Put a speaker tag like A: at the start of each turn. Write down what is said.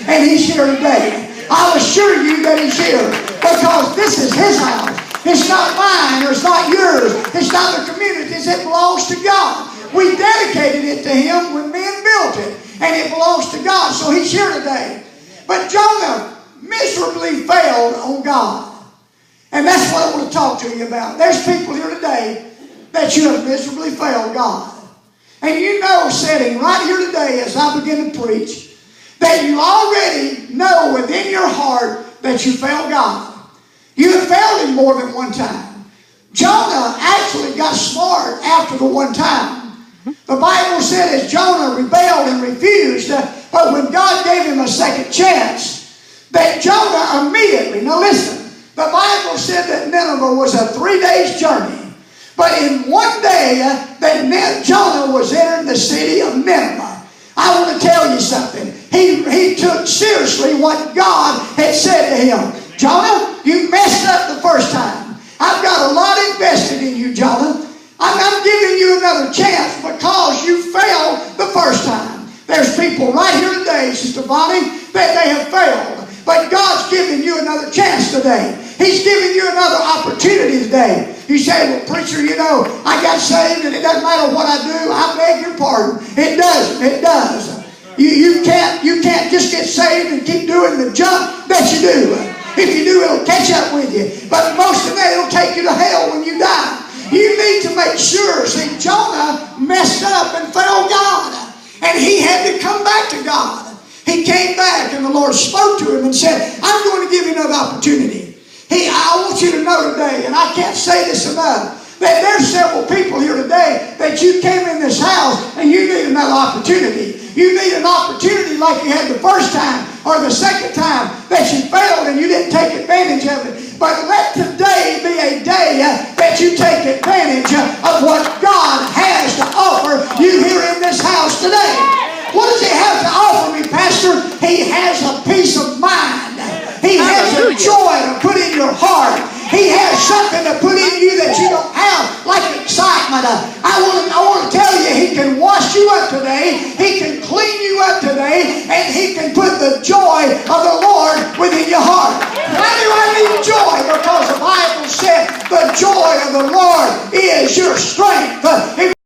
A: and He's here today. I'll assure you that He's here because this is His house. It's not mine or it's not yours. It's not the community's. It belongs to God. We dedicated it to Him when men built it, and it belongs to God. So He's here today. But Jonah miserably failed on God. And that's what I want to talk to you about. There's people here today that you have miserably failed God. And you know, sitting right here today as I begin to preach, that you already know within your heart that you failed God. You have failed Him more than one time. Jonah actually got smart after the one time. The Bible said as Jonah rebelled and refused, but when God gave him a second chance, that Jonah immediately, now listen, the Bible said that Nineveh was a 3 days journey. But in one day, that Jonah was entering the city of Nineveh. I want to tell you something. He took seriously what God had said to him. Jonah, you messed up the first time. I've got a lot invested in you, Jonah. I'm giving you another chance because you failed the first time. There's people right here today, Sister Bonnie, that they have failed. But God's giving you another chance today. He's giving you another opportunity today. You say, well, preacher, you know, I got saved and it doesn't matter what I do. I beg your pardon. It doesn't. It does. You can't just get saved and keep doing the junk that you do. If you do, it'll catch up with you. But most of that, it'll take you to hell when you die. You need to make sure. See, Jonah messed up and failed God. And he had to come back to God. He came back and the Lord spoke to him and said, I'm going to give you another opportunity. I want you to know today, and I can't say this enough, that there's several people here today that you came in this house and you need another opportunity. You need an opportunity like you had the first time or the second time that you failed and you didn't take advantage of it. But let today be a day that you take advantage of what God has to offer you here in this house today. What does He have to offer me, Pastor? He has a peace of mind. He has a joy to put in your heart. He has something to put in you that you don't have, like excitement. I want to tell you, He can wash you up today. He can clean you up today. And He can put the joy of the Lord within your heart. Why do I need joy? Because the Bible said the joy of the Lord is your strength.